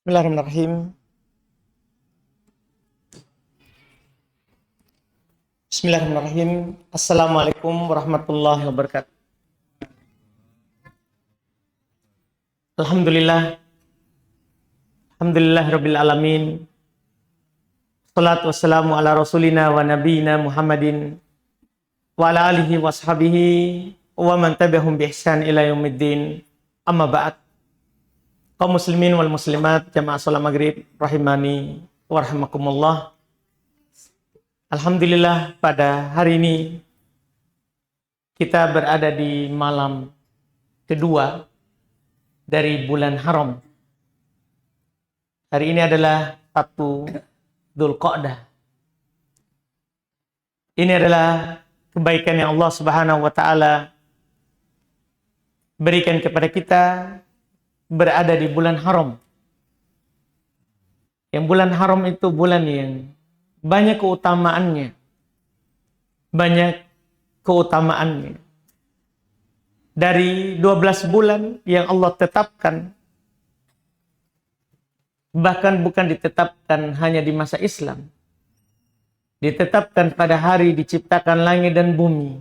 Bismillahirrahmanirrahim. Bismillahirrahmanirrahim. Assalamualaikum warahmatullahi wabarakatuh. Alhamdulillah. Alhamdulillahirabbil alamin. Shalatu wassalamu ala rasulina wa nabiyina Muhammadin wa ala alihi wa ashabihi wa man tabi'ahum bi ihsan ila yaumiddin. Amma ba'd. Kaum muslimin wal muslimat jamaah salat maghrib rahimani wa rahimakumullah. Alhamdulillah pada hari ini kita berada di malam kedua dari bulan haram. Hari ini adalah 1 Dzulqa'dah. Ini adalah kebaikan yang Allah Subhanahu wa taala berikan kepada kita berada di bulan haram. Yang bulan haram itu bulan yang banyak keutamaannya. Banyak keutamaannya. Dari 12 bulan yang Allah tetapkan, bahkan bukan ditetapkan hanya di masa Islam. Ditetapkan pada hari diciptakan langit dan bumi.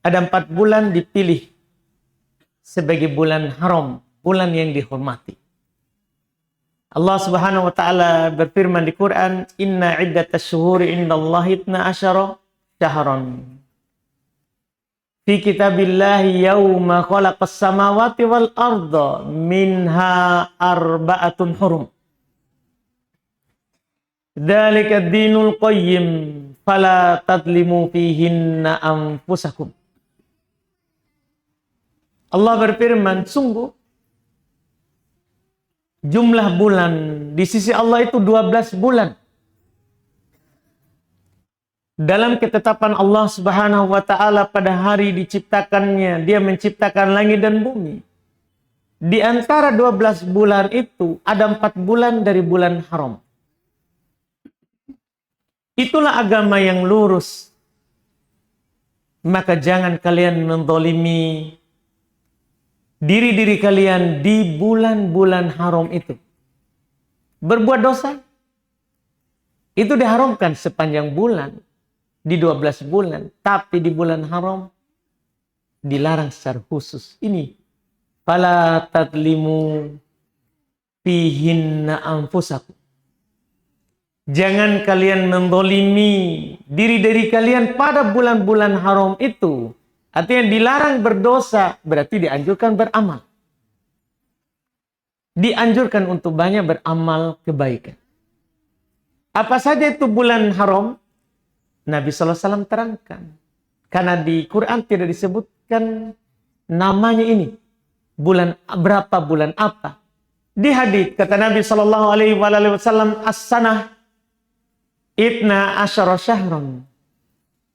Ada 4 bulan dipilih sebagai bulan haram, bulan yang dihormati. Allah Subhanahu wa taala berfirman di Quran, "Inna iddatasy syuhuri indallahi 12 syahran fi kitabillahi yauma khalaqas samawati wal arda minha arba'atun hurum. Dzalika ad-dinul qayyim fala tadlimu fihinna anfusakum." Allah berfirman, sungguh jumlah bulan di sisi Allah itu 12 bulan. Dalam ketetapan Allah Subhanahu wa taala pada hari diciptakannya, Dia menciptakan langit dan bumi. Di antara 12 bulan itu ada 4 bulan dari bulan haram. Itulah agama yang lurus. Maka jangan kalian menzalimi diri-diri kalian di bulan-bulan haram itu. Berbuat dosa itu diharamkan sepanjang bulan, di 12 bulan, tapi di bulan haram dilarang secara khusus. Ini fala tadlimu fihinna anfusakum. Jangan kalian menzalimi diri-diri kalian pada bulan-bulan haram itu. Artinya dilarang berdosa, berarti dianjurkan beramal. Dianjurkan untuk banyak beramal kebaikan. Apa saja itu bulan haram? Nabi SAW terangkan. Karena di Quran tidak disebutkan namanya ini. Bulan berapa, bulan apa. Di hadits kata Nabi SAW, as-sanah itna asyara syahran.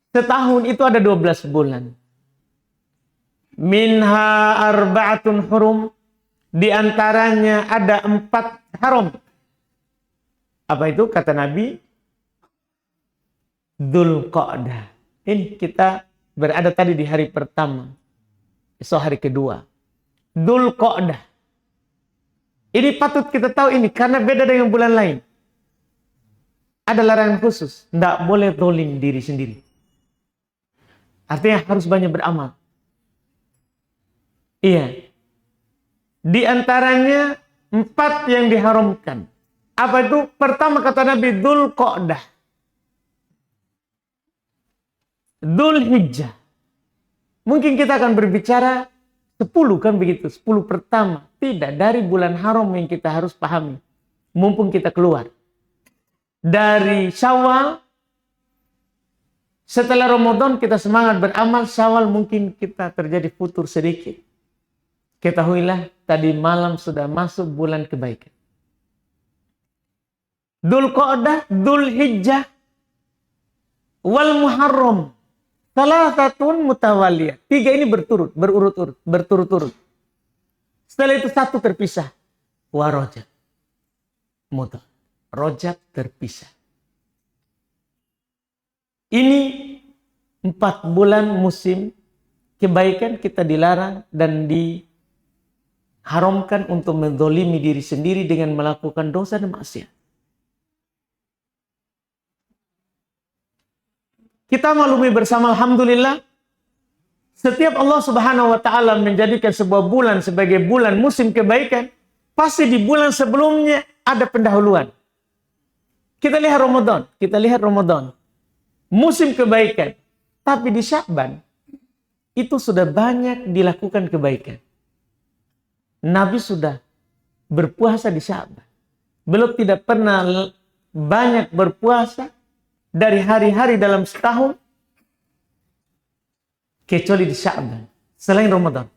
Setahun itu ada 12 bulan. Minha arba'atun hurum. Di antaranya ada 4 haram. Apa itu? Kata Nabi, Dzulqa'dah. Ini kita berada tadi di hari pertama. Esok hari kedua. Dzulqa'dah. Ini patut kita tahu ini karena beda dengan bulan lain. Ada larangan khusus. Tidak boleh zalim diri sendiri. Artinya harus banyak beramal. Iya. Di antaranya 4 yang diharamkan. Apa itu? Pertama kata Nabi, Dzulqa'dah. Dzulhijjah. Mungkin kita akan berbicara 10 kan begitu. 10 pertama. Tidak, dari bulan haram yang kita harus pahami. Mumpung kita keluar. Dari Syawal. Setelah Ramadan kita semangat beramal. Syawal mungkin kita terjadi futur sedikit. Ketahuilah tadi malam sudah masuk bulan kebaikan. Dzulqa'dah, Dzulhijjah, wal Muharram. Salasatun mutawaliyah. 3 ini berturut-turut. Setelah itu 1 terpisah. Wa Rajab. Mudah. Rajab terpisah. Ini 4 bulan musim kebaikan kita dilarang dan haramkan untuk menzalimi diri sendiri dengan melakukan dosa dan maksiat. Kita maklumi bersama, alhamdulillah, setiap Allah Subhanahu wa taala menjadikan sebuah bulan sebagai bulan musim kebaikan, pasti di bulan sebelumnya ada pendahuluan. Kita lihat Ramadan, musim kebaikan. Tapi di Sya'ban itu sudah banyak dilakukan kebaikan. Nabi sudah berpuasa di Sya'ban. Beliau tidak pernah banyak berpuasa dari hari-hari dalam setahun kecuali di Sya'ban, selain Ramadan.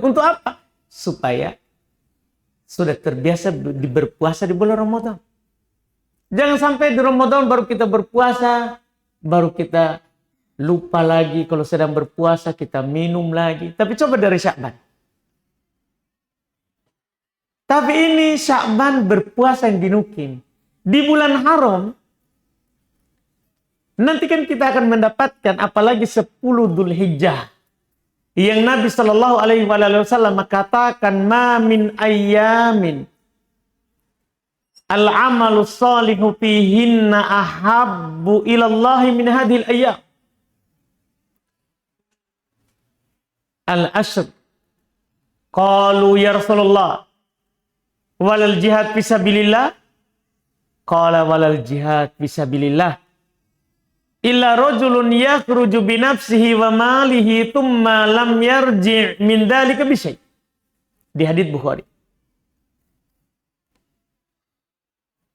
Untuk apa? Supaya sudah terbiasa berpuasa di bulan Ramadan. Jangan sampai di Ramadan baru kita berpuasa, baru kita lupa lagi kalau sedang berpuasa, kita minum lagi. Tapi coba dari Sya'ban. Tapi ini Sya'ban berpuasa yang dinukin. Di bulan haram, nanti kan kita akan mendapatkan apalagi 10 Dzulhijjah. Yang Nabi Shallallahu Alaihi Wasallam katakan, ma min ayyamin al-amalu salihu fihinna ahabbu ilallahi min hadhil ayyam. Al-ashr. Qalu ya Rasulullah, walal jihad fisabilillah. Qala walal jihad fisabilillah. Illa rajulun yakhruju binafsihi wa malihi thumma lam yarji' min dzalika bisyai'. Di hadits Bukhari.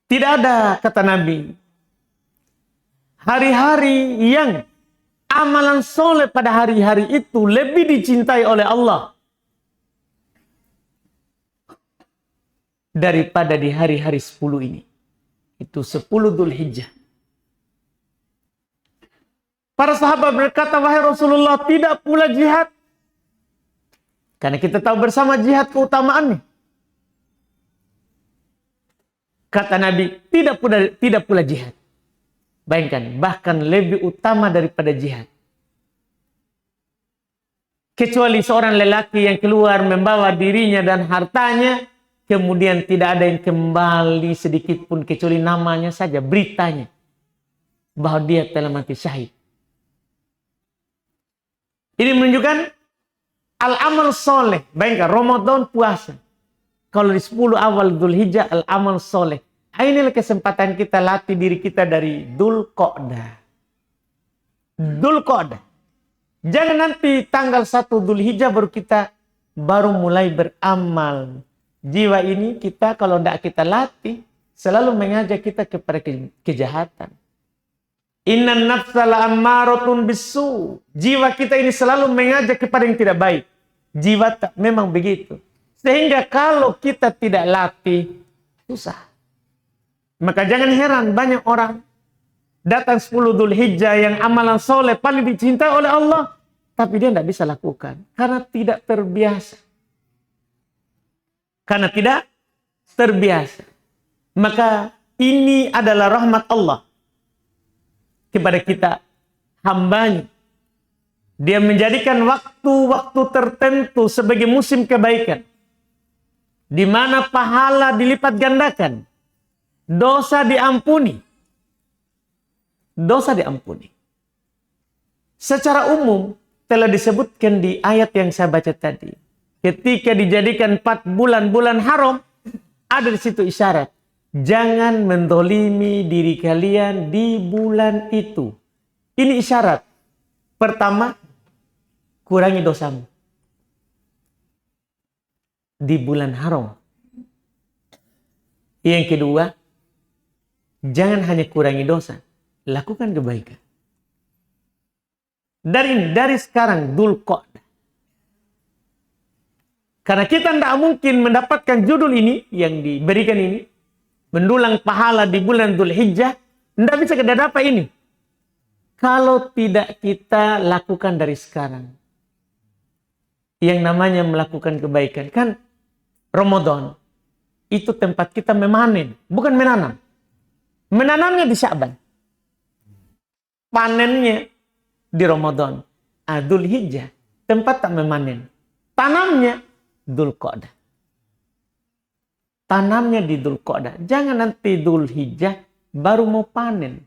Tidak ada, kata Nabi, hari-hari yang amalan soleh pada hari-hari itu lebih dicintai oleh Allah daripada di hari-hari 10 ini. Itu 10 Dzulhijjah. Para sahabat berkata, wahai Rasulullah, tidak pula jihad. Karena kita tahu bersama jihad keutamaannya. Kata Nabi, tidak pula jihad. Bayangkan, bahkan lebih utama daripada jihad. Kecuali seorang lelaki yang keluar membawa dirinya dan hartanya, kemudian tidak ada yang kembali sedikit pun kecuali namanya saja, beritanya, bahwa dia telah mati syahid. Ini menunjukkan al-amal soleh. Bayangkan, Ramadan puasa. Kalau di 10 awal Dzulhijjah, al-amal soleh. Inilah kesempatan kita latih diri kita dari Dzulqa'dah. Jangan nanti tanggal 1 Dzulhijjah baru mulai beramal. Jiwa ini kita kalau tidak kita latih, selalu mengajak kita kepada kejahatan. Innan nafsa la'ammaratun bisu. Jiwa kita ini selalu mengajak kepada yang tidak baik. Jiwa memang begitu. Sehingga kalau kita tidak latih, susah. Maka jangan heran banyak orang datang 10 Dzulhijjah yang amalan soleh paling dicintai oleh Allah, tapi dia tidak bisa lakukan karena tidak terbiasa. Maka ini adalah rahmat Allah kepada kita, hambanya. Dia menjadikan waktu-waktu tertentu sebagai musim kebaikan, di mana pahala dilipat gandakan, dosa diampuni. Secara umum telah disebutkan di ayat yang saya baca tadi. Ketika dijadikan 4 bulan haram, ada di situ isyarat. Jangan mendolimi diri kalian di bulan itu. Ini isyarat. Pertama, kurangi dosamu di bulan haram. Yang kedua, jangan hanya kurangi dosa, lakukan kebaikan. Dari sekarang, Dzulqa'dah. Karena kita tidak mungkin mendapatkan judul ini yang diberikan ini, mendulang pahala di bulan Dzulhijjah, tidak bisa kita dapat ini kalau tidak kita lakukan dari sekarang. Yang namanya melakukan kebaikan, kan Ramadan itu tempat kita memanen, bukan menanam. Menanamnya di Sya'ban, panennya di Ramadan. Dzulhijjah tempat tak memanen, tanamnya Dzulqa'dah. Tanamnya di Dzulqa'dah. Jangan nanti Dzulhijjah baru mau panen.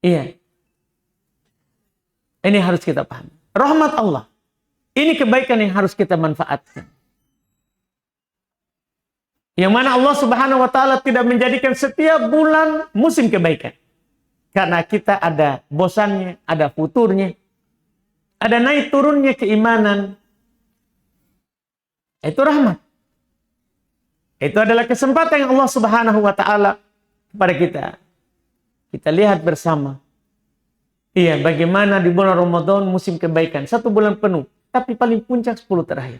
Iya. Ini harus kita paham. Rahmat Allah. Ini kebaikan yang harus kita manfaatkan. Yang mana Allah Subhanahu wa taala tidak menjadikan setiap bulan musim kebaikan. Karena kita ada bosannya, ada futurnya, ada naik turunnya keimanan. Itu rahmat. Itu adalah kesempatan yang Allah Subhanahu wa taala kepada kita. Kita lihat bersama. Iya, bagaimana di bulan Ramadan musim kebaikan. 1 bulan penuh. Tapi paling puncak 10 terakhir.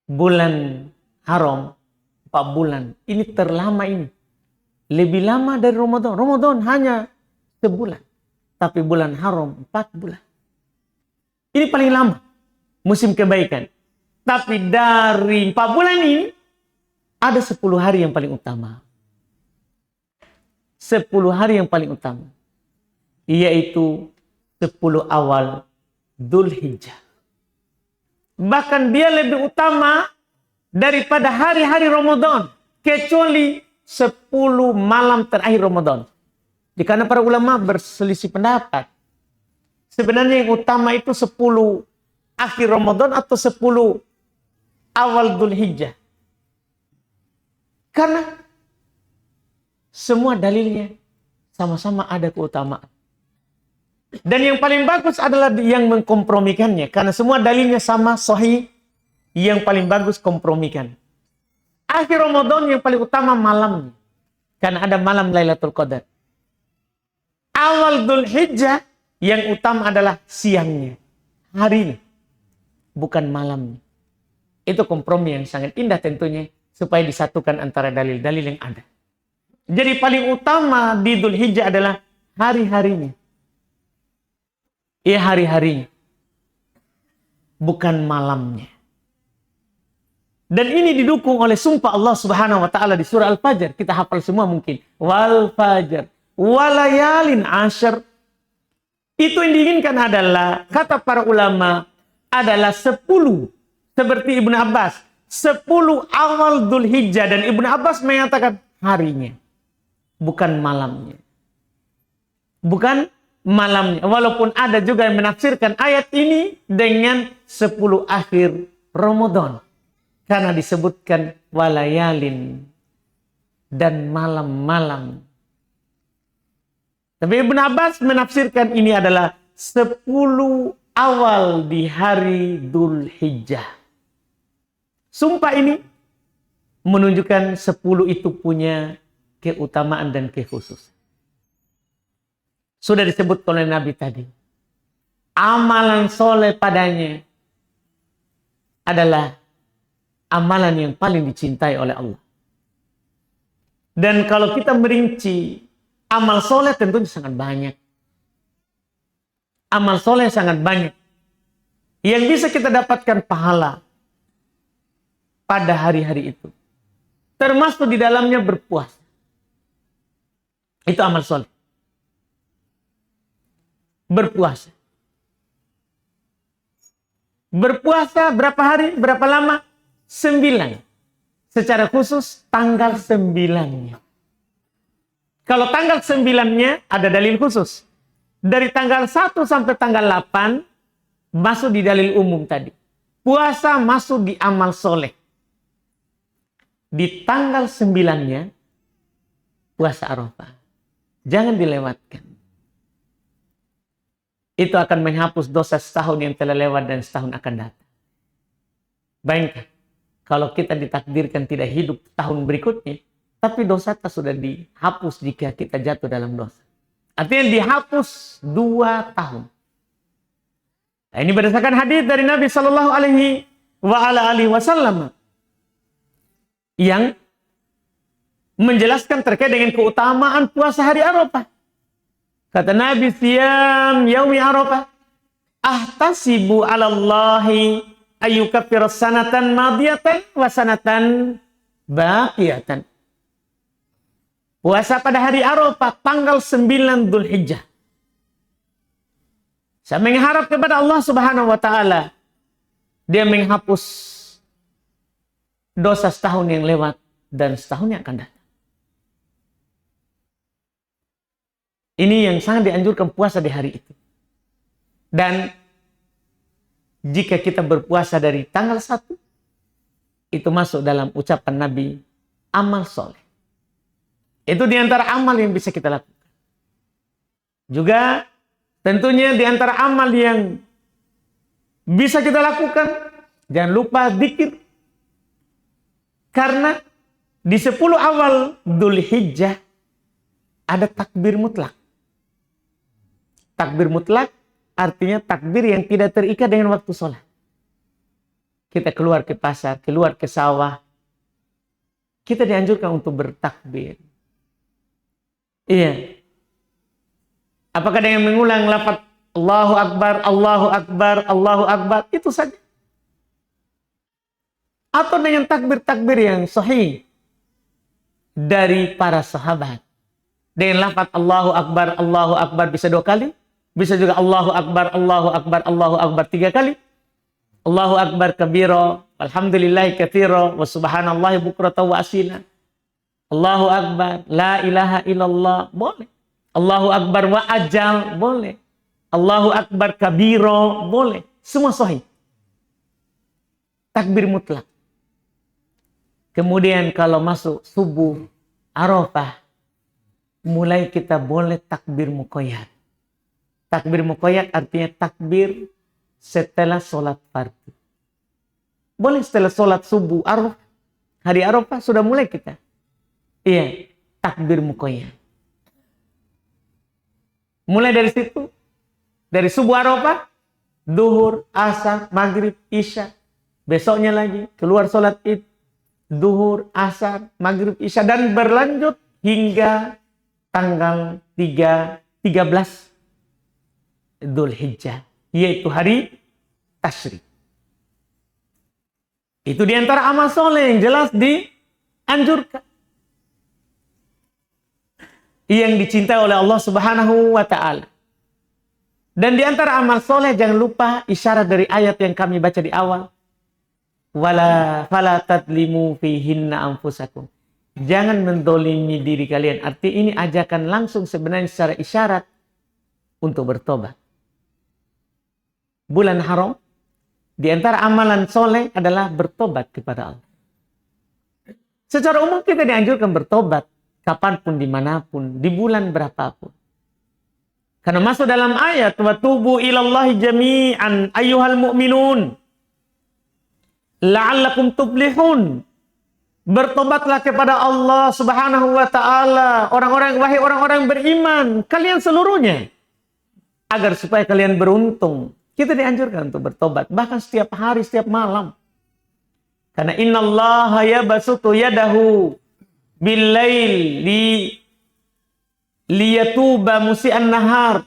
Bulan haram 4 bulan. Ini terlama ini. Lebih lama dari Ramadan. Ramadan hanya sebulan. Tapi bulan haram 4 bulan. Ini paling lama. Musim kebaikan. Tapi dari 4 bulan ini. Ada 10 hari yang paling utama. 10 hari yang paling utama. Yaitu 10 awal Dzulhijjah. Bahkan dia lebih utama daripada hari-hari Ramadan. Kecuali 10 malam terakhir Ramadan. Karena para ulama berselisih pendapat. Sebenarnya yang utama itu 10 akhir Ramadan atau 10 awal Dzulhijjah. Karena semua dalilnya sama-sama ada keutamaan. Dan yang paling bagus adalah yang mengkompromikannya. Karena semua dalilnya sama, sahih. Yang paling bagus kompromikan. Akhir Ramadan yang paling utama malamnya. Karena ada malam Lailatul Qadar. Awal Dzulhijjah yang utama adalah siangnya. Harinya. Bukan malamnya. Itu kompromi yang sangat indah tentunya. Supaya disatukan antara dalil-dalil yang ada. Jadi paling utama di Dzulhijjah adalah hari-harinya. Iya, hari-harinya. Bukan malamnya. Dan ini didukung oleh sumpah Allah Subhanahu wa taala di surah Al-Fajr. Kita hafal semua mungkin. Wal fajr walayalin ashar. Itu yang diinginkan adalah, kata para ulama, adalah 10. Seperti Ibnu Abbas. 10 awal Dzulhijjah. Dan Ibnu Abbas mengatakan harinya. Bukan malamnya. Bukan malamnya. Walaupun ada juga yang menafsirkan ayat ini dengan 10 akhir Ramadan. Karena disebutkan walayalin dan malam-malam. Tapi Ibnu Abbas menafsirkan ini adalah 10 awal di hari Dzulhijjah. Sumpah ini menunjukkan 10 itu punya keutamaan dan kekhususan. Sudah disebut oleh Nabi tadi. Amalan soleh padanya adalah amalan yang paling dicintai oleh Allah. Dan kalau kita merinci, amal soleh tentunya sangat banyak. Amal soleh sangat banyak. Yang bisa kita dapatkan pahala pada hari-hari itu. Termasuk di dalamnya berpuasa. Itu amal soleh. Berpuasa. Berpuasa berapa hari? Berapa lama? 9. Secara khusus tanggal 9-nya. Kalau tanggal 9-nya ada dalil khusus. Dari tanggal 1 sampai tanggal 8 masuk di dalil umum tadi. Puasa masuk di amal soleh. Di tanggal 9-nya puasa Arafah. Jangan dilewatkan. Itu akan menghapus dosa setahun yang telah lewat dan setahun akan datang. Bayangkan, kalau kita ditakdirkan tidak hidup tahun berikutnya, tapi dosa kita sudah dihapus jika kita jatuh dalam dosa. Artinya dihapus 2 tahun. Nah, ini berdasarkan hadis dari Nabi Shallallahu Alaihi Wasallam yang menjelaskan terkait dengan keutamaan puasa hari Arafah. Kata Nabi, siyam yaumi Arafah ahtasibu 'ala Allahi ayyukaffira sanatan madiyatan wa sanatan baqiyatan. Puasa pada hari Arafah tanggal 9 Dzulhijjah. Saya mengharap kepada Allah Subhanahu wa taala dia menghapus dosa setahun yang lewat dan setahun yang akan datang. Ini yang sangat dianjurkan puasa di hari itu. Dan jika kita berpuasa dari tanggal 1, itu masuk dalam ucapan Nabi, amal soleh. Itu diantara amal yang bisa kita lakukan. Juga tentunya diantara amal yang bisa kita lakukan, jangan lupa zikir. Karena di 10 awal Dzulhijjah ada takbir mutlak. Takbir mutlak artinya takbir yang tidak terikat dengan waktu sholat. Kita keluar ke pasar, keluar ke sawah. Kita dianjurkan untuk bertakbir. Iya. Apakah dengan mengulang lafaz Allahu Akbar, Allahu Akbar, Allahu Akbar, itu saja. Atau dengan takbir-takbir yang sahih dari para sahabat. Dengan lafaz Allahu Akbar bisa 2 kali. Bisa juga Allahu Akbar, Allahu Akbar, Allahu Akbar 3 kali. Allahu Akbar kabira, walhamdulillahi katsira, wa subhanallahi bukratan wa asila. Allahu Akbar, la ilaha illallah, boleh. Allahu Akbar wa ajal, boleh. Allahu Akbar kabira, boleh. Semua sahih. Takbir mutlak. Kemudian kalau masuk subuh, Arafah, mulai kita boleh takbir muqayyad. Takbir muqayyad artinya takbir setelah sholat fardu. Boleh setelah sholat subuh, Arafah. Hari Arafah sudah mulai kita. Iya, takbir muqayyad. Mulai dari situ, dari subuh Arafah, duhur, asar, maghrib, isya. Besoknya lagi, keluar sholat id, duhur, asar, maghrib, isya. Dan berlanjut hingga tanggal 13 Dzulhijjah, yaitu hari tasyrik. Itu diantara amal soleh yang jelas dianjurkan. Yang dicintai oleh Allah Subhanahu wa ta'ala. Dan diantara amal soleh jangan lupa isyarat dari ayat yang kami baca di awal. Fala tadlimu fihinna anfusakum. Jangan mendolimi diri kalian. Arti ini ajakan langsung sebenarnya secara isyarat untuk bertobat. Bulan haram, di antara amalan soleh adalah bertobat kepada Allah. Secara umum kita dianjurkan bertobat kapanpun, dimanapun, di bulan berapapun. Karena masuk dalam ayat, wa tubu ilallahi jami'an ayyuhal mu'minun la'allakum tuflihun. Bertobatlah kepada Allah Subhanahu wa ta'ala, wahai orang-orang beriman, kalian seluruhnya, agar supaya kalian beruntung. Kita dianjurkan untuk bertobat, bahkan setiap hari, setiap malam. Karena innallaha yabsutu yadahu bil-lail liyatuba musi'an nahar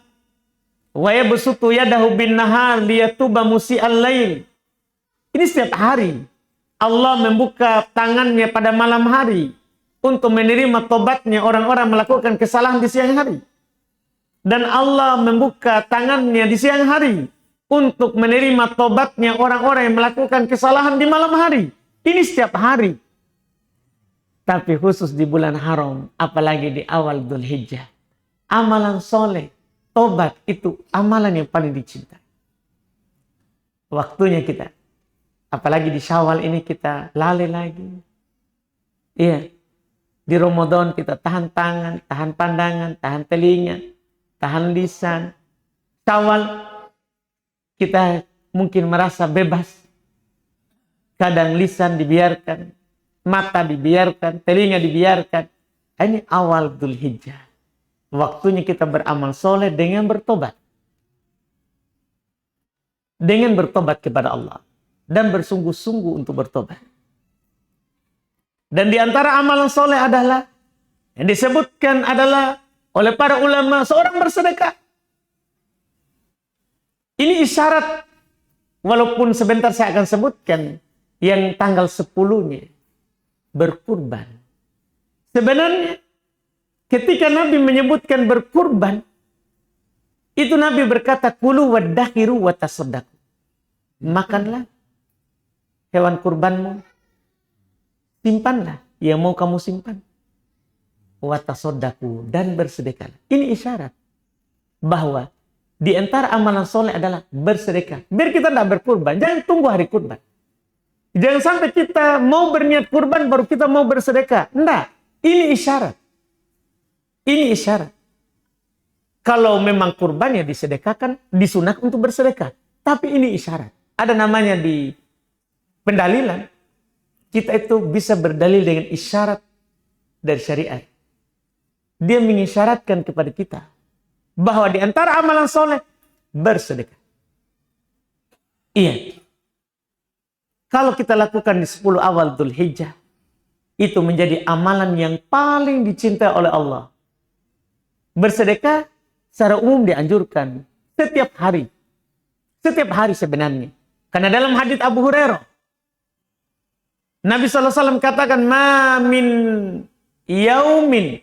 wa yabsutu yadahu bin nahar liyatuba musi'al lail. Ini setiap hari Allah membuka tangannya pada malam hari untuk menerima tobatnya orang-orang melakukan kesalahan di siang hari. Dan Allah membuka tangannya di siang hari untuk menerima tobatnya orang-orang yang melakukan kesalahan di malam hari. Ini setiap hari. Tapi khusus di bulan haram, apalagi di awal Dzulhijjah. Amalan soleh, tobat itu amalan yang paling dicintai. Waktunya kita. Apalagi di Syawal ini kita lalai lagi. Iya. Di Ramadan kita tahan tangan, tahan pandangan, tahan telinga, tahan lisan. Syawal kita mungkin merasa bebas. Kadang lisan dibiarkan, mata dibiarkan, telinga dibiarkan. Ini awal Dzulhijjah. Waktunya kita beramal soleh dengan bertobat. Dengan bertobat kepada Allah. Dan bersungguh-sungguh untuk bertobat. Dan di antara amalan soleh adalah, yang disebutkan adalah oleh para ulama, seorang bersedekah. Ini isyarat, walaupun sebentar saya akan sebutkan, yang tanggal 10-nya, berkurban. Sebenarnya, ketika Nabi menyebutkan berkurban, Itu Nabi berkata, kulu waddahiru watasodaku. Makanlah hewan kurbanmu, simpanlah yang mau kamu simpan. Watasodaku, dan bersedekah. Ini isyarat bahwa di antara amalan soleh adalah bersedekah. Biar kita tidak berkurban, jangan tunggu hari kurban. Jangan sampai kita mau berniat kurban baru kita mau bersedekah. Enggak, ini isyarat. Ini isyarat. Kalau memang kurban ya disedekahkan, disunat untuk bersedekah. Tapi ini isyarat. Ada namanya di pendalilan. Kita itu bisa berdalil dengan isyarat dari syariat. Dia mengisyaratkan kepada kita bahwa di antara amalan soleh bersedekah. Iya. Kalau kita lakukan di 10 awal Dzulhijjah, itu menjadi amalan yang paling dicintai oleh Allah. Bersedekah secara umum dianjurkan setiap hari. Setiap hari sebenarnya. Karena dalam hadits Abu Hurairah, Nabi SAW katakan, ma min yaumin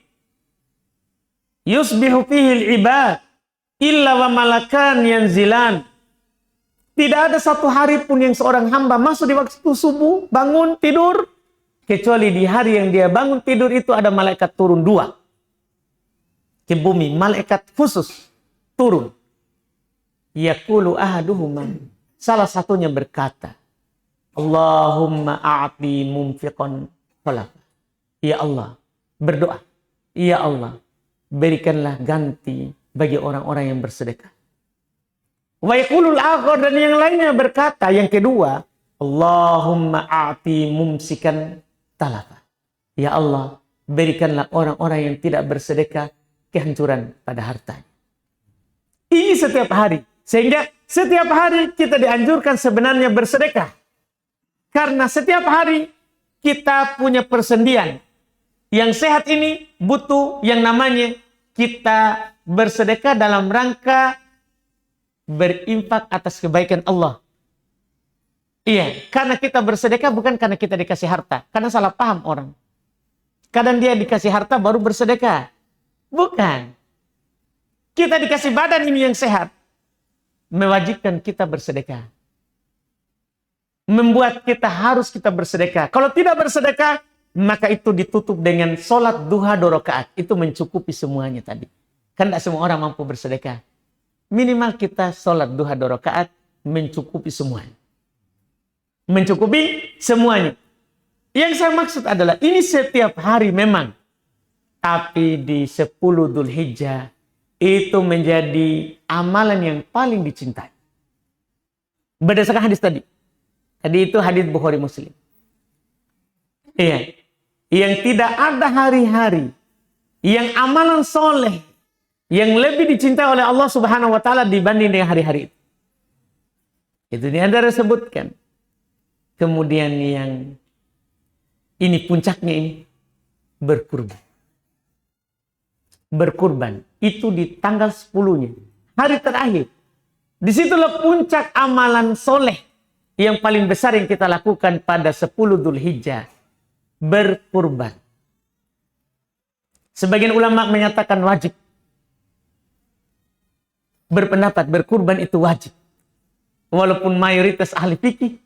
yusbihu fihi al-ibad illa wa malakan yanzilan. Tidak ada satu hari pun yang seorang hamba masuk di waktu subuh, bangun, tidur, kecuali di hari yang dia bangun tidur itu ada malaikat turun 2 ke bumi, malaikat khusus turun. Yaqulu ahaduhuma, salah satunya berkata, Allahumma a'ti mumfiqan khalafa. Ya Allah, berdoa, ya Allah, berikanlah ganti bagi orang-orang yang bersedekah. Wa yaqulul akhar, dan yang lainnya berkata, yang kedua, Allahumma a'ti mumsikan talafa. Ya Allah, berikanlah orang-orang yang tidak bersedekah kehancuran pada hartanya. Ini setiap hari. Sehingga setiap hari kita dianjurkan sebenarnya bersedekah. Karena setiap hari kita punya persendian. Yang sehat ini butuh yang namanya kita bersedekah dalam rangka berinfak atas kebaikan Allah. Iya, karena kita bersedekah bukan karena kita dikasih harta. Karena salah paham orang. Kadang dia dikasih harta baru bersedekah. Bukan. Kita dikasih badan ini yang sehat. Mewajibkan kita bersedekah. Membuat kita harus kita bersedekah. Kalau tidak bersedekah, maka itu ditutup dengan sholat duha 2 rakaat. Itu mencukupi semuanya tadi. Kan tidak semua orang mampu bersedekah. Minimal kita sholat duha 2 rakaat mencukupi semuanya. Mencukupi semuanya. Yang saya maksud adalah ini setiap hari memang. Tapi di 10 Dzulhijjah itu menjadi amalan yang paling dicintai. Berdasarkan hadis tadi. Tadi itu hadis Bukhari Muslim. Iya. Yang tidak ada hari-hari yang amalan soleh yang lebih dicintai oleh Allah Subhanahu wa taala dibanding dengan hari-hari itu. Itu ini Anda sebutkan. Kemudian yang ini puncaknya ini berkurban. Berkurban itu di tanggal 10-nya, hari terakhir. Disitulah puncak amalan soleh yang paling besar yang kita lakukan pada 10 Dzulhijjah, berkurban. Sebagian ulama menyatakan wajib. Berpendapat berkurban itu wajib. Walaupun mayoritas ahli fikih,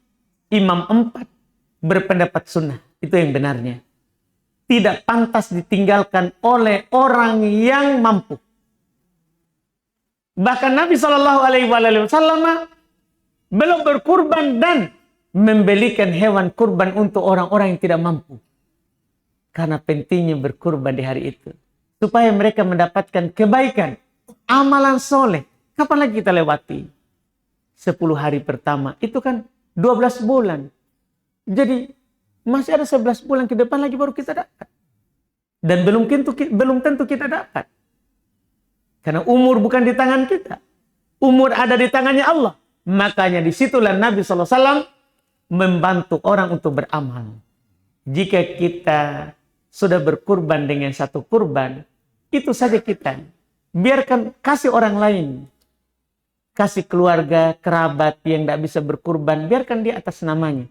imam 4 berpendapat sunnah. Itu yang benarnya. Tidak pantas ditinggalkan oleh orang yang mampu. Bahkan Nabi SAW belum berkurban dan membelikan hewan kurban untuk orang-orang yang tidak mampu. Karena pentingnya berkurban di hari itu. Supaya mereka mendapatkan kebaikan, amalan soleh. Kapan lagi kita lewati? 10 hari pertama. Itu kan 12 bulan. Jadi masih ada 11 bulan ke depan lagi baru kita dapat. Dan belum tentu kita dapat. Karena umur bukan di tangan kita. Umur ada di tangannya Allah. Makanya disitulah Nabi SAW membantu orang untuk beramal. Jika kita sudah berkurban dengan satu kurban, itu saja kita. Biarkan kasih orang lain. Kasih keluarga, kerabat yang tidak bisa berkurban, biarkan dia atas namanya.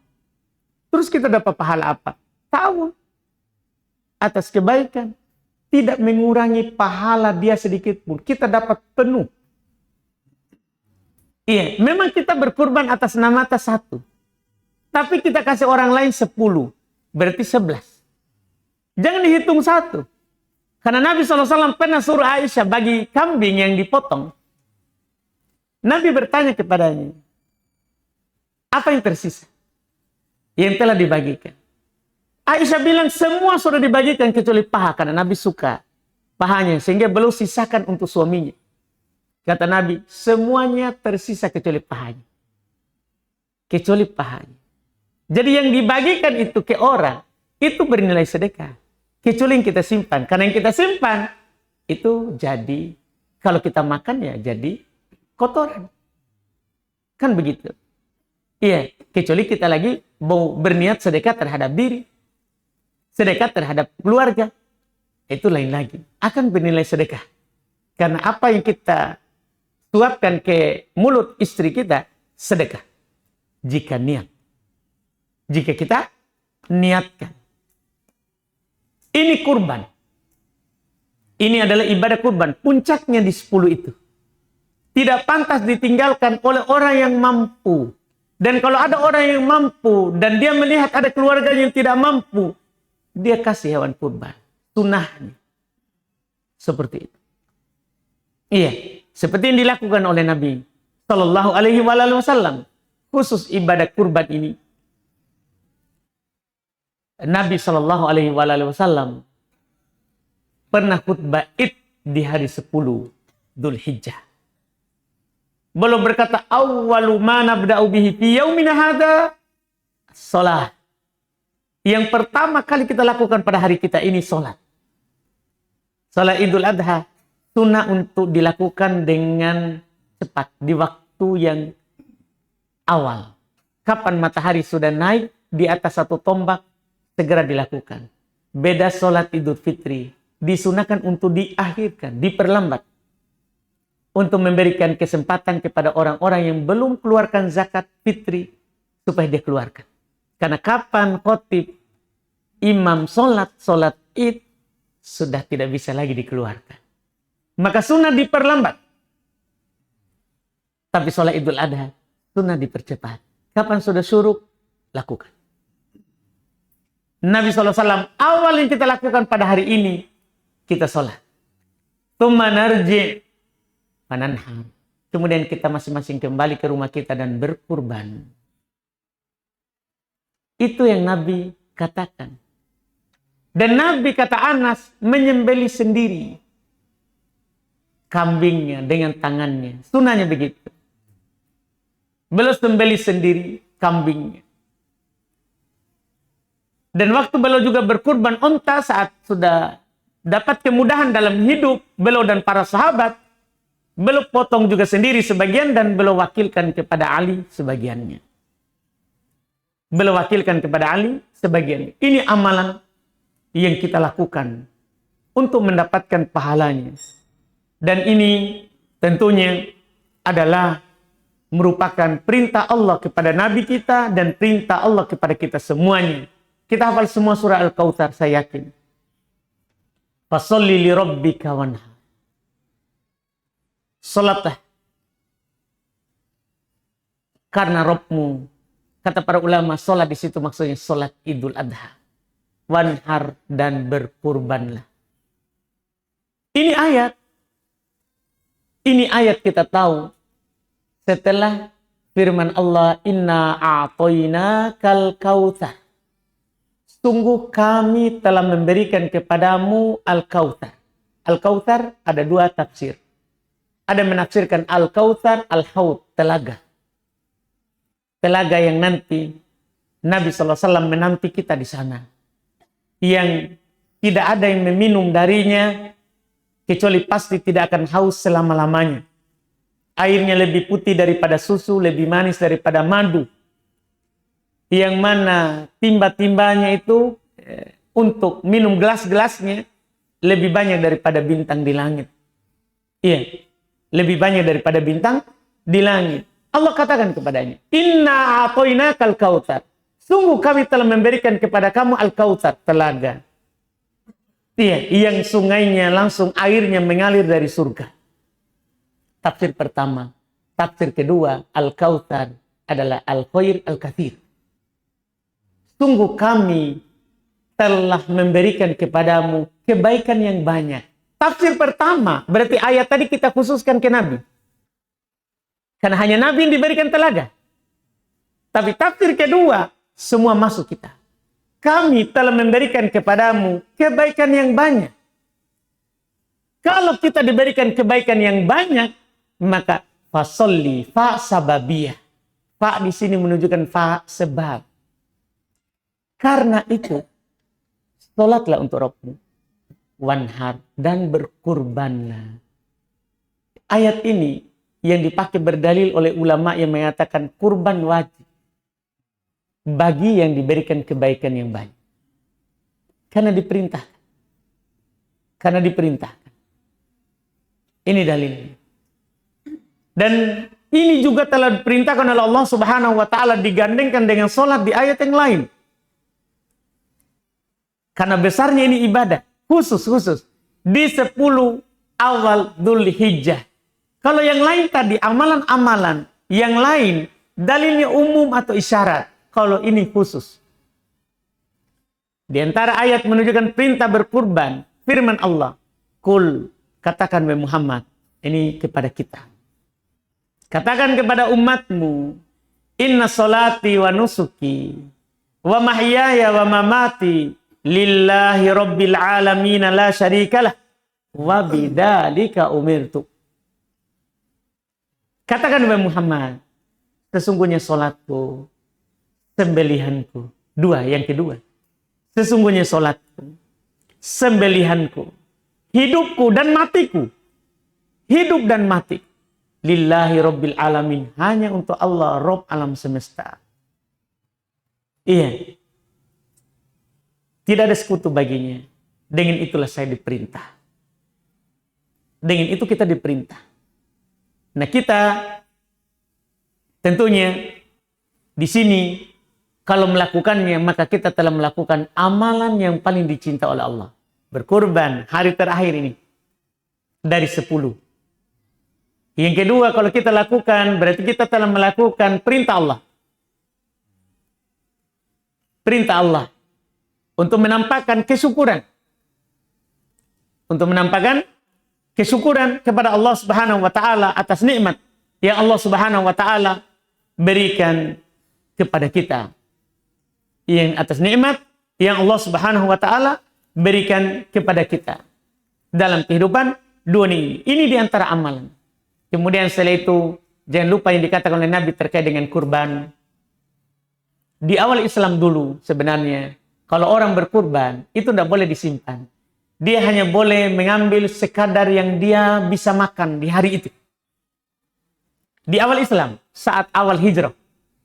Terus kita dapat pahala apa? Tahu. Atas kebaikan. Tidak mengurangi pahala dia sedikit pun. Kita dapat penuh. Iya, memang kita berkurban atas nama atas satu. Tapi kita kasih orang lain 10. Berarti 11. Jangan dihitung satu. Karena Nabi SAW pernah suruh Aisyah bagi kambing yang dipotong. Nabi bertanya kepadanya, apa yang tersisa? Yang telah dibagikan. Aisyah bilang semua sudah dibagikan kecuali paha. Karena Nabi suka pahanya. Sehingga belum sisakan untuk suaminya. Kata Nabi, semuanya tersisa kecuali pahanya. Kecuali pahanya. Jadi yang dibagikan itu ke orang, itu bernilai sedekah. Kecuali yang kita simpan. Karena yang kita simpan, itu jadi, kalau kita makan ya jadi kotoran. Kan begitu. Iya, kecuali kita lagi mau berniat sedekah terhadap diri. Sedekah terhadap keluarga. Itu lain lagi. Akan bernilai sedekah. Karena apa yang kita tuapkan ke mulut istri kita, sedekah. Jika niat. Jika kita niatkan. Ini kurban. Ini adalah ibadah kurban. Puncaknya di 10 itu. Tidak pantas ditinggalkan oleh orang yang mampu. Dan kalau ada orang yang mampu dan dia melihat ada keluarga yang tidak mampu, dia kasih hewan kurban. Sunnahnya. Seperti itu. Iya. Seperti yang dilakukan oleh Nabi Sallallahu Alaihi Wasallam. Khusus ibadah kurban ini. Nabi Sallallahu Alaihi Wasallam pernah khutbah Id di hari 10 Dzulhijjah. Beliau berkata, awwalu ma nabda'u bihi fi yaumina hadza shalah. Yang pertama kali kita lakukan pada hari kita ini salat. Salat Idul Adha sunnah untuk dilakukan dengan cepat di waktu yang awal. Kapan matahari sudah naik di atas satu tombak, segera dilakukan. Beda salat Idul Fitri disunahkan untuk diakhirkan, diperlambat. Untuk memberikan kesempatan kepada orang-orang yang belum keluarkan zakat fitri supaya dia keluarkan. Karena kapan khotib imam sholat id sudah tidak bisa lagi dikeluarkan. Maka sunnah diperlambat. Tapi sholat Idul Adha sunnah dipercepat. Kapan sudah syuruk, lakukan. Nabi SAW awal yang kita lakukan pada hari ini, kita sholat. Tsumma narji' fananhar. Kemudian kita masing-masing kembali ke rumah kita dan berkurban. Itu yang Nabi katakan. Dan Nabi kata Anas menyembelih sendiri kambingnya dengan tangannya. Sunahnya begitu. Beliau sembelih sendiri kambingnya. Dan waktu beliau juga berkurban onta saat sudah dapat kemudahan dalam hidup beliau dan para sahabat, beliau potong juga sendiri sebagian dan beliau wakilkan kepada Ali sebagiannya. Beliau wakilkan kepada Ali sebagian. Ini amalan yang kita lakukan untuk mendapatkan pahalanya. Dan ini tentunya adalah merupakan perintah Allah kepada Nabi kita dan perintah Allah kepada kita semuanya. Kita hafal semua surah Al-Kautsar, saya yakin. Fasholli li rabbika wanhar. Salatlah karena Rabbmu. Kata para ulama, salat di situ maksudnya salat Idul Adha. Wanhar dan berkurbanlah. Ini ayat kita tahu setelah firman Allah, inna a'toinakal kautsar. Sungguh kami telah memberikan kepadamu Al-Kautsar. Al-Kautsar ada dua tafsir. Ada menafsirkan Al-Kautsar, Al-Haud, telaga. Telaga yang nanti Nabi SAW menanti kita di sana. Yang tidak ada yang meminum darinya, kecuali pasti tidak akan haus selama-lamanya. Airnya lebih putih daripada susu, lebih manis daripada madu. Yang mana timba-timbanya itu untuk minum gelas-gelasnya lebih banyak daripada bintang di langit. Iya, lebih banyak daripada bintang di langit. Allah katakan kepadanya, inna a'toinakal kautsar. Sungguh kami telah memberikan kepada kamu Al-Kautsar, telaga. Iya, yang sungainya langsung airnya mengalir dari surga. Tafsir pertama. Tafsir kedua, Al-Kautsar adalah Al-Khair Al-Katsir. Sungguh kami telah memberikan kepadamu kebaikan yang banyak. Tafsir pertama, berarti ayat tadi kita khususkan ke Nabi. Karena hanya Nabi yang diberikan telaga. Tapi tafsir kedua, semua masuk kita. Kami telah memberikan kepadamu kebaikan yang banyak. Kalau kita diberikan kebaikan yang banyak, maka fasolli, fa sababiyah. Fa di sini menunjukkan fa sebab. Karena itu, sholatlah untuk Rabbmu. Wanhar, dan berkurbanlah. Ayat ini yang dipakai berdalil oleh ulama yang mengatakan kurban wajib bagi yang diberikan kebaikan yang banyak. Karena diperintahkan. Karena diperintahkan. Ini dalilnya. Dan ini juga telah diperintahkan oleh Allah Subhanahu wa taala digandengkan dengan sholat di ayat yang lain. Karena besarnya ini ibadah. Khusus di 10 awal Dzulhijjah. Kalau yang lain tadi amalan-amalan, yang lain dalilnya umum atau isyarat. Kalau ini khusus. Di antara ayat menunjukkan perintah berkurban, firman Allah, "Qul," katakan wahai Muhammad, ini kepada kita. Katakan kepada umatmu, "Inna sholati wa nusuki wa mahyaya wa mamati lillahi rabbil alamin la syarikalah wa bidzalika umirtu." Katakan wahai Muhammad, sesungguhnya salatku, sembelihanku. Yang kedua. Sesungguhnya salatku, sembelihanku, hidupku dan matiku. Hidup dan mati. Lillahi rabbil alamin. Hanya untuk Allah, Rabb alam semesta. Iya. Tidak ada sekutu baginya. Dengan itulah saya diperintah. Dengan itu kita diperintah. Nah kita tentunya di sini kalau melakukannya maka kita telah melakukan amalan yang paling dicinta oleh Allah. Berkurban hari terakhir ini dari 10. Yang kedua kalau kita lakukan berarti kita telah melakukan perintah Allah. Perintah Allah. Untuk menampakkan kesyukuran. Untuk menampakkan kesyukuran kepada Allah Subhanahu wa taala atas nikmat yang Allah Subhanahu wa taala berikan kepada kita. Yang atas nikmat yang Allah Subhanahu wa taala berikan kepada kita dalam kehidupan dunia ini. Ini di antara amalan. Kemudian setelah itu jangan lupa yang dikatakan oleh Nabi terkait dengan kurban. Di awal Islam dulu sebenarnya kalau orang berkurban, itu tidak boleh disimpan. Dia hanya boleh mengambil sekadar yang dia bisa makan di hari itu. Di awal Islam, saat awal hijrah.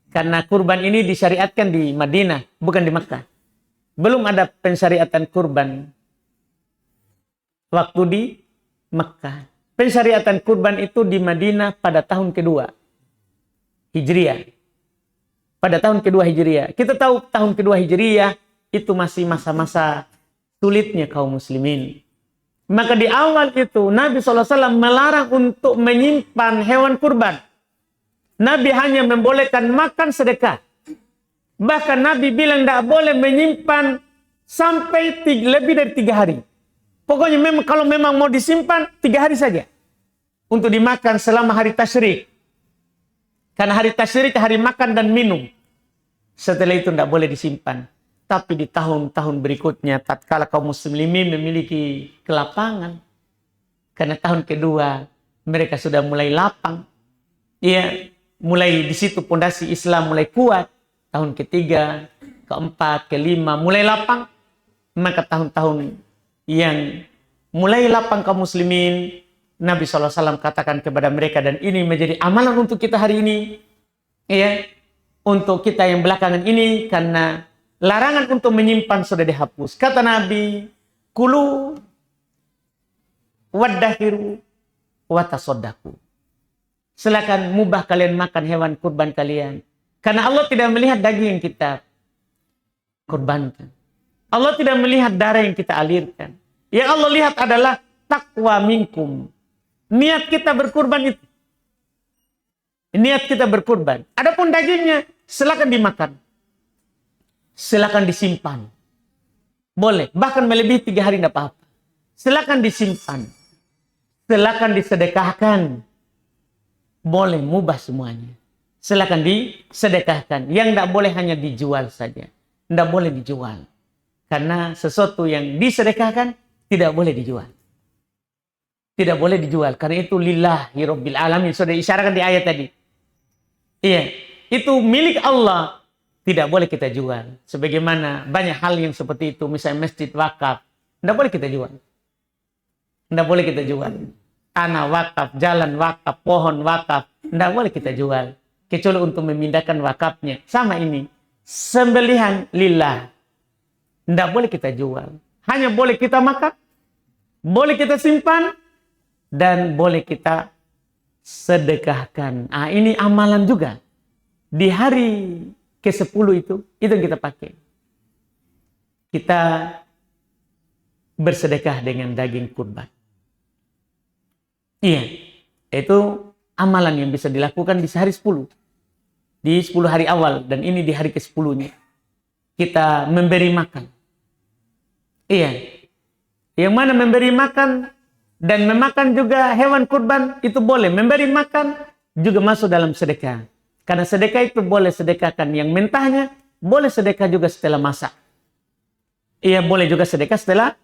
Karena kurban ini disyariatkan di Madinah, bukan di Makkah. Belum ada pensyariatan kurban waktu di Makkah. Pensyariatan kurban itu di Madinah pada tahun kedua Hijriah. Pada tahun kedua Hijriah. Kita tahu tahun kedua Hijriah itu masih masa-masa sulitnya kaum muslimin. Maka di awal itu Nabi SAW melarang untuk menyimpan hewan kurban. Nabi hanya membolehkan makan sedekah. Bahkan Nabi bilang tidak boleh menyimpan sampai lebih dari 3 hari. Pokoknya memang kalau memang mau disimpan 3 hari saja. Untuk dimakan selama hari tasyrik. Karena hari tasyrik hari makan dan minum. Setelah itu tidak boleh disimpan. Tapi di tahun-tahun berikutnya, tatkala kaum muslimin memiliki kelapangan. Karena tahun kedua, mereka sudah mulai lapang. Ya, mulai di situ pondasi Islam mulai kuat. Tahun ketiga, keempat, kelima, mulai lapang. Maka tahun-tahun yang mulai lapang kaum muslimin, Nabi SAW katakan kepada mereka, dan ini menjadi amalan untuk kita hari ini. Ya, untuk kita yang belakangan ini, karena larangan untuk menyimpan sudah dihapus. Kata Nabi, kulu waddahiru watasodaku. Silakan mubah kalian makan hewan kurban kalian. Karena Allah tidak melihat daging yang kita kurbankan. Allah tidak melihat darah yang kita alirkan. Yang Allah lihat adalah taqwa minkum. Niat kita berkurban itu. Niat kita berkurban. Adapun dagingnya, silakan dimakan. Silakan disimpan. Boleh. Bahkan melebihi 3 hari tidak apa-apa. Silakan disimpan. Silakan disedekahkan. Boleh, mubah semuanya. Silakan disedekahkan. Yang tidak boleh hanya dijual saja. Tidak boleh dijual. Karena sesuatu yang disedekahkan tidak boleh dijual. Tidak boleh dijual. Karena itu lillahi rabbil alamin. Sudah diisyaratkan di ayat tadi. Iya. Itu milik Allah. Tidak boleh kita jual. Sebagaimana banyak hal yang seperti itu. Misalnya masjid wakaf. Tidak boleh kita jual. Tidak boleh kita jual. Tanah wakaf, jalan wakaf, pohon wakaf. Tidak boleh kita jual. Kecuali untuk memindahkan wakafnya. Sama ini. Sembelihan lillah. Tidak boleh kita jual. Hanya boleh kita makan. Boleh kita simpan. Dan boleh kita sedekahkan. Ini amalan juga. Di hari ke-10 itu yang kita pakai. Kita bersedekah dengan daging kurban. Iya. Itu amalan yang bisa dilakukan di sehari 10. Di 10 hari awal. Dan ini di hari ke-10-nya. Kita memberi makan. Iya. Yang mana memberi makan dan memakan juga hewan kurban itu boleh. Memberi makan juga masuk dalam sedekah. Karena sedekah itu boleh sedekahkan yang mentahnya, boleh sedekah juga setelah masak. Iya, boleh juga sedekah setelah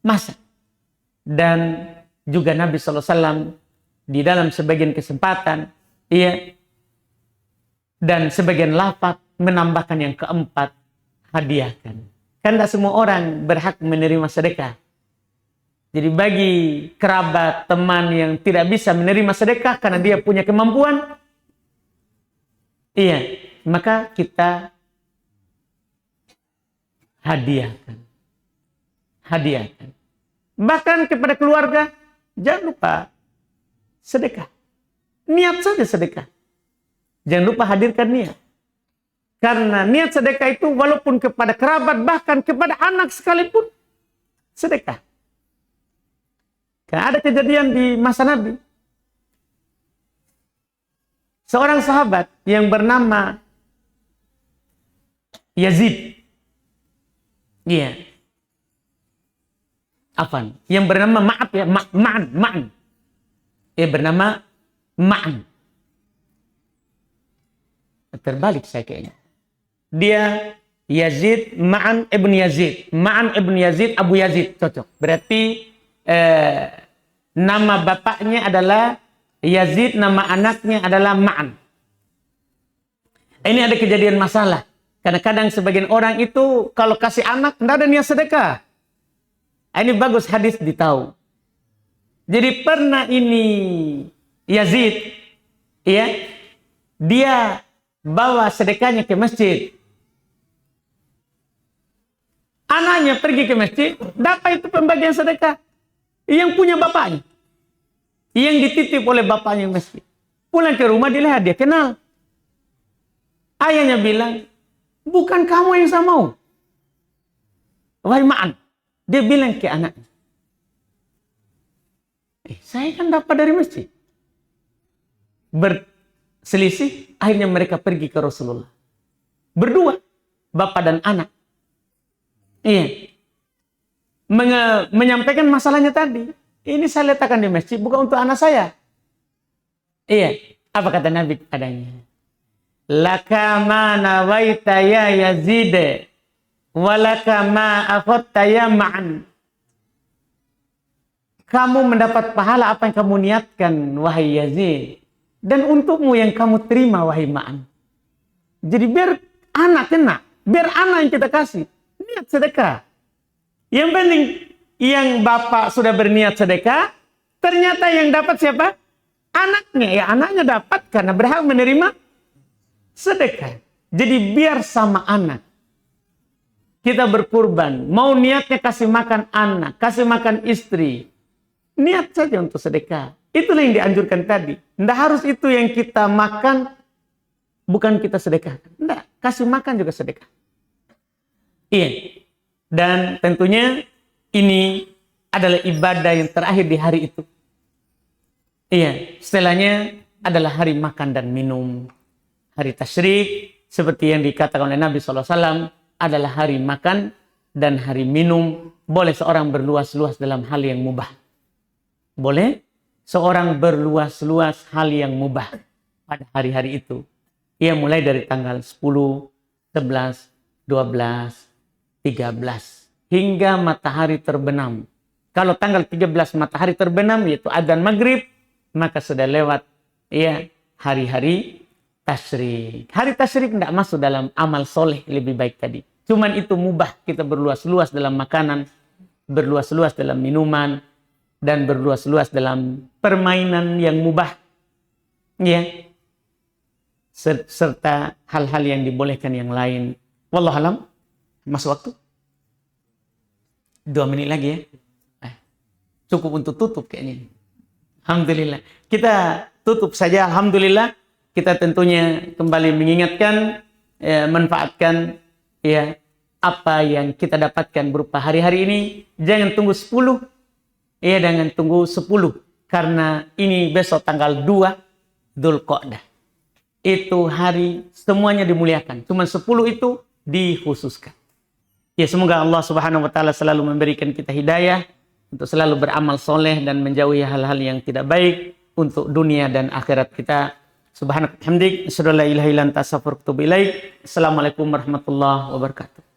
masak. Dan juga Nabi SAW di dalam sebagian kesempatan, iya, dan sebagian lafaz menambahkan yang keempat, hadiahkan. Kan tidak semua orang berhak menerima sedekah. Jadi bagi kerabat, teman yang tidak bisa menerima sedekah karena dia punya kemampuan, iya, maka kita hadiahkan. Hadiahkan. Bahkan kepada keluarga, jangan lupa sedekah. Niat saja sedekah. Jangan lupa hadirkan niat. Karena niat sedekah itu walaupun kepada kerabat, bahkan kepada anak sekalipun, sedekah. Karena ada kejadian di masa Nabi. Seorang sahabat yang bernama Yazid. Iya. Afan. Yang bernama Ma'an. Bernama Ma'an. Terbalik saya kayaknya. Dia Yazid, Ma'an ibn Yazid. Ma'an ibn Yazid, Abu Yazid. Cocok. Berarti nama bapaknya adalah Yazid, nama anaknya adalah Ma'an. Ini ada kejadian masalah. Karena kadang sebagian orang itu kalau kasih anak, tidak ada niat sedekah. Ini bagus hadis ditahu. Jadi pernah ini Yazid, ya, dia bawa sedekahnya ke masjid. Anaknya pergi ke masjid, dapat itu pembagian sedekah. Yang punya bapaknya. Yang dititip oleh bapaknya yang masjid. Pulang ke rumah dilihat, dia kenal. Ayahnya bilang, bukan kamu yang saya mau. Wahai Ma'an. Dia bilang ke anaknya. Saya kan dapat dari masjid. Berselisih, akhirnya mereka pergi ke Rasulullah. Berdua, bapak dan anak. Iya. Menyampaikan masalahnya tadi. Ini saya letakkan di masjid bukan untuk anak saya. Iya. Apa kata Nabi padanya? Laka ma nawaita ya Yazid. Walaka ma akhadta ya Ma'an. Kamu mendapat pahala apa yang kamu niatkan, wahai Yazid. Dan untukmu yang kamu terima, wahai Ma'an. Jadi biar anak kena. Biar anak yang kita kasih. Niat sedekah. Yang penting, yang bapak sudah berniat sedekah, ternyata yang dapat siapa? Anaknya. Ya anaknya dapat karena berhak menerima sedekah. Jadi biar sama anak. Kita berkurban. Mau niatnya kasih makan anak, kasih makan istri. Niat saja untuk sedekah. Itulah yang dianjurkan tadi. Tidak harus itu yang kita makan, bukan kita sedekah. Tidak, kasih makan juga sedekah. Iya. Dan tentunya ini adalah ibadah yang terakhir di hari itu. Iya. Setelahnya adalah hari makan dan minum. Hari tasyrik seperti yang dikatakan oleh Nabi SAW adalah hari makan dan hari minum. Boleh seorang berluas-luas dalam hal yang mubah. Boleh seorang berluas-luas hal yang mubah pada hari-hari itu. Ia mulai dari tanggal 10, 11, 12, 13 hingga matahari terbenam. Kalau tanggal 13 matahari terbenam yaitu adzan maghrib, maka sudah lewat ya hari-hari tasyrik. Hari tasyrik tidak masuk dalam amal soleh lebih baik tadi. Cuman itu mubah kita berluas-luas dalam makanan, berluas-luas dalam minuman, dan berluas-luas dalam permainan yang mubah. Ya. Serta hal-hal yang dibolehkan yang lain. Wallahualam. Masuk waktu? 2 menit lagi ya. Cukup untuk tutup kayaknya. Alhamdulillah. Kita tutup saja. Alhamdulillah. Kita tentunya kembali mengingatkan, manfaatkan ya apa yang kita dapatkan berupa hari-hari ini. Jangan tunggu 10. Ya, jangan tunggu 10. Karena ini besok tanggal 2 Dzulqa'dah. Itu hari semuanya dimuliakan. Cuma 10 itu dikhususkan. Ya, semoga Allah Subhanahu wa taala selalu memberikan kita hidayah untuk selalu beramal soleh dan menjauhi hal-hal yang tidak baik untuk dunia dan akhirat kita. Subhanaka hamdik, asyhadu an la ilaha illa anta astaghfiruka wa atubu ilaik. Assalamualaikum warahmatullahi wabarakatuh.